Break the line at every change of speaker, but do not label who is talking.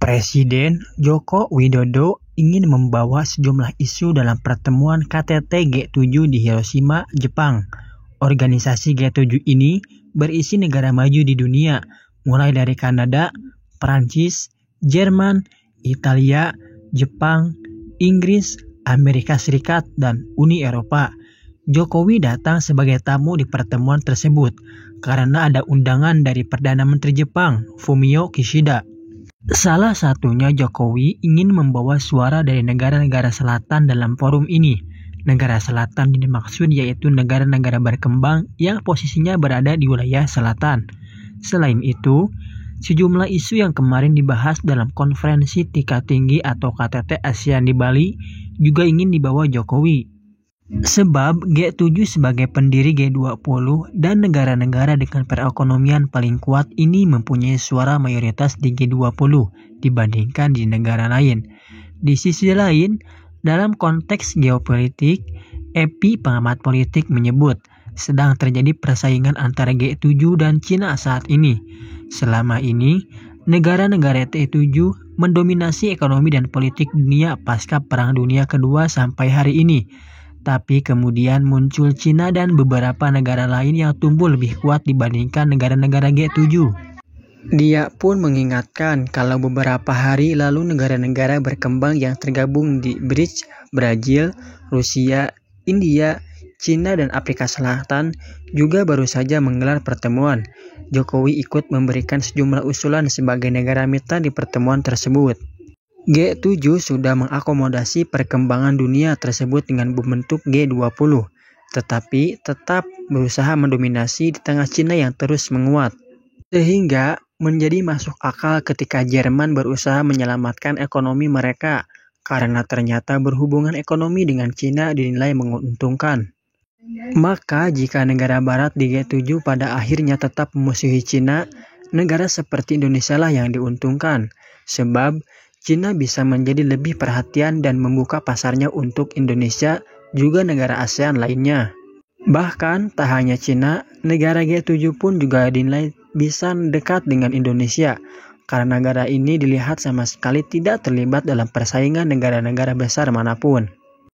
Presiden Joko Widodo ingin membawa sejumlah isu dalam pertemuan KTT G7 di Hiroshima, Jepang. Organisasi G7 ini berisi negara maju di dunia, mulai dari Kanada, Prancis, Jerman, Italia, Jepang, Inggris, Amerika Serikat, dan Uni Eropa. Jokowi datang sebagai tamu di pertemuan tersebut karena ada undangan dari Perdana Menteri Jepang, Fumio Kishida. Salah satunya Jokowi ingin membawa suara dari negara-negara selatan dalam forum ini. Negara selatan yang dimaksud yaitu negara-negara berkembang yang posisinya berada di wilayah selatan. Selain itu, sejumlah isu yang kemarin dibahas dalam konferensi tingkat tinggi atau KTT ASEAN di Bali juga ingin dibawa Jokowi. Sebab G7 sebagai pendiri G20 dan negara-negara dengan perekonomian paling kuat ini mempunyai suara mayoritas di G20 dibandingkan di negara lain. Di sisi lain, dalam konteks geopolitik, EPI pengamat politik menyebut sedang terjadi persaingan antara G7 dan Cina saat ini. Selama ini, negara-negara G7 mendominasi ekonomi dan politik dunia pasca Perang Dunia Kedua sampai hari ini. Tapi kemudian muncul Cina dan beberapa negara lain yang tumbuh lebih kuat dibandingkan negara-negara G7. Dia pun mengingatkan kalau beberapa hari lalu negara-negara berkembang yang tergabung di BRICS, Brazil, Rusia, India, Cina, dan Afrika Selatan juga baru saja menggelar pertemuan. Jokowi ikut memberikan sejumlah usulan sebagai negara mitra di pertemuan tersebut. G7 sudah mengakomodasi perkembangan dunia tersebut dengan membentuk G20, tetapi tetap berusaha mendominasi di tengah Cina yang terus menguat. Sehingga menjadi masuk akal ketika Jerman berusaha menyelamatkan ekonomi mereka, karena ternyata berhubungan ekonomi dengan Cina dinilai menguntungkan. Maka jika negara barat di G7 pada akhirnya tetap memusuhi Cina, negara seperti Indonesia lah yang diuntungkan, sebab Cina bisa menjadi lebih perhatian dan membuka pasarnya untuk Indonesia juga negara ASEAN lainnya. Bahkan tak hanya Cina, negara G7 pun juga dinilai bisa dekat dengan Indonesia karena negara ini dilihat sama sekali tidak terlibat dalam persaingan negara-negara besar manapun.